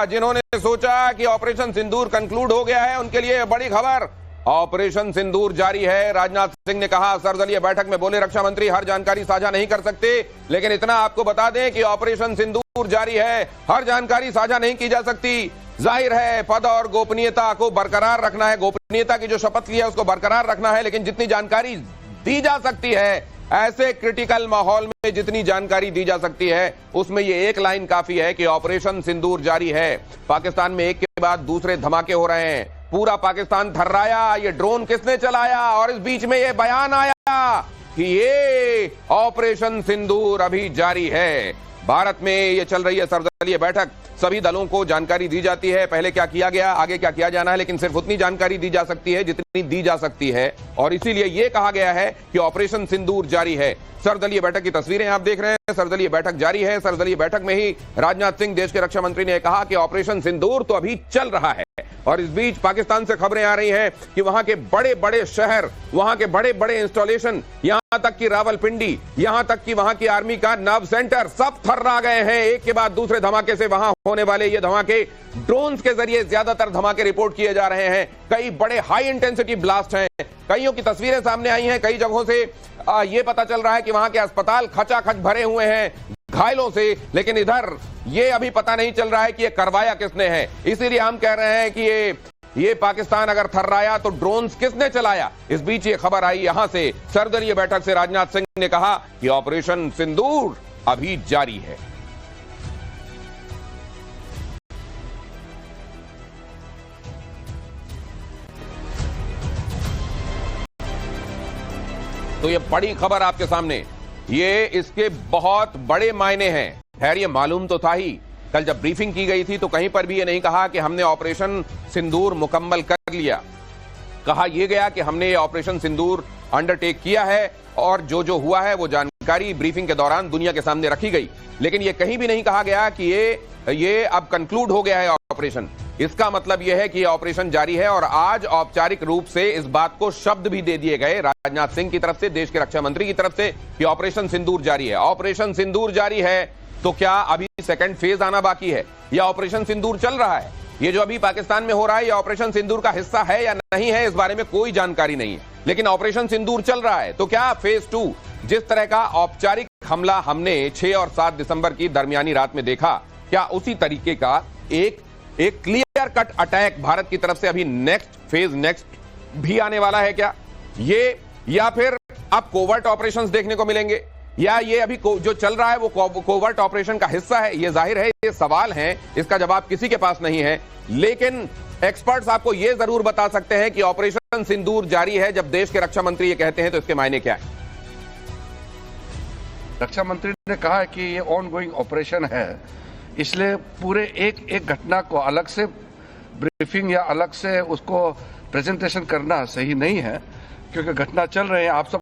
जिन्होंने सोचा कि ऑपरेशन सिंदूर कंक्लूड हो गया है, उनके लिए बड़ी खबर। ऑपरेशन सिंदूर जारी है। राजनाथ सिंह ने कहा, सर्वदलीय बैठक में बोले रक्षा मंत्री हर जानकारी साझा नहीं कर सकते, लेकिन इतना आपको बता दें कि ऑपरेशन सिंदूर जारी है, हर जानकारी साझा नहीं की जा सकती। जाहिर है पद और गोपनीयता को बरकरार रखना है, गोपनीयता की जो शपथ ली है उसको बरकरार रखना है, लेकिन जितनी जानकारी दी जा सकती है, ऐसे क्रिटिकल माहौल में जितनी जानकारी दी जा सकती है, उसमें ये एक लाइन काफी है कि ऑपरेशन सिंदूर जारी है। पाकिस्तान में एक के बाद दूसरे धमाके हो रहे हैं, पूरा पाकिस्तान थर्राया, ये ड्रोन किसने चलाया, और इस बीच में ये बयान आया कि ये ऑपरेशन सिंदूर अभी जारी है। भारत में ये चल रही है सर्वदलीय बैठक, सभी दलों को जानकारी दी जाती है, पहले क्या किया गया, आगे क्या किया जाना है, लेकिन सिर्फ उतनी जानकारी दी जा सकती है जितनी दी जा सकती है, और इसीलिए यह कहा गया है कि ऑपरेशन सिंदूर जारी है। सर्वदलीय बैठक की तस्वीरें आप देख रहे हैं, सर्वदलीय बैठक जारी है। सर्वदलीय बैठक में ही राजनाथ सिंह, देश के रक्षा मंत्री, ने कहा कि ऑपरेशन सिंदूर तो अभी चल रहा है, और इस बीच पाकिस्तान से खबरें आ रही हैं कि वहां के बड़े बड़े शहर, वहां के बड़े बड़े इंस्टॉलेशन, यहां तक कि रावलपिंडी, यहां तक कि वहां की आर्मी का नर्व सेंटर, सब थर्रा गए हैं। एक के बाद दूसरे धमाके से वहां होने वाले ये धमाके ड्रोन्स के जरिए ज्यादातर धमाके रिपोर्ट किए जा रहे हैं। कई बड़े हाई इंटेंसिटी ब्लास्ट हैं, कईयों की तस्वीरें सामने आई हैं, कई जगहों से ये पता चल रहा है कि वहां के अस्पताल खचाखच भरे हुए हैं घायलों से, लेकिन इधर ये अभी पता नहीं चल रहा है कि ये करवाया किसने है। इसीलिए हम कह रहे हैं कि ये पाकिस्तान अगर थर्राया तो ड्रोन्स किसने चलाया। इस बीच ये खबर आई यहां से, सर्वदलीय बैठक से राजनाथ सिंह ने कहा कि ऑपरेशन सिंदूर अभी जारी है। तो ये बड़ी खबर आपके सामने, ये इसके बहुत बड़े मायने हैं। खैर ये मालूम तो था ही, कल जब ब्रीफिंग की गई थी तो कहीं पर भी ये नहीं कहा कि हमने ऑपरेशन सिंदूर मुकम्मल कर लिया। कहा यह गया कि हमने ये ऑपरेशन सिंदूर अंडरटेक किया है, और जो जो हुआ है वो जानकारी ब्रीफिंग के दौरान दुनिया के सामने रखी गई, लेकिन ये कहीं भी नहीं कहा गया कि ये अब कंक्लूड हो गया है ऑपरेशन। इसका मतलब यह है कि ये ऑपरेशन जारी है, और आज औपचारिक रूप से इस बात को शब्द भी दे दिए गए राजनाथ सिंह की तरफ से, देश के रक्षा मंत्री की तरफ से, कि ऑपरेशन सिंदूर जारी है। ऑपरेशन सिंदूर जारी है तो क्या अभी सेकंड फेज आना बाकी है, या ऑपरेशन सिंदूर चल रहा है? ये जो अभी पाकिस्तान में हो रहा है, ये ऑपरेशन सिंदूर का हिस्सा है या नहीं है, इस बारे में कोई जानकारी नहीं है, लेकिन ऑपरेशन सिंदूर चल रहा है। तो क्या फेज 2, जिस तरह का औपचारिक हमला हमने 6 और 7 दिसंबर की दरमियानी रात में देखा, क्या उसी तरीके का एक क्लियर कट अटैक भारत की तरफ से अभी नेक्स्ट भी आने वाला है क्या? ये, या फिर अब कोवर्ट ऑपरेशंस देखने को मिलेंगे, या ये अभी जो चल रहा है वो कोवर्ट ऑपरेशन का हिस्सा है? ये जाहिर है ये सवाल हैं, इसका जवाब किसी के पास नहीं है, लेकिन एक्सपर्ट्स आपको ये जरूर बता सकते हैं कि ऑपरेशन सिंदूर जारी है। जब देश के रक्षा मंत्री ये कहते हैं तो इसके मायने क्या है? रक्षा मंत्री ने कहा है कि ये ऑन गोइंग ऑपरेशन है, इसलिए पूरे एक घटना को अलग से ब्रीफिंग या अलग से उसको प्रेजेंटेशन करना सही नहीं है, क्योंकि घटना चल रहे हैं। आप सब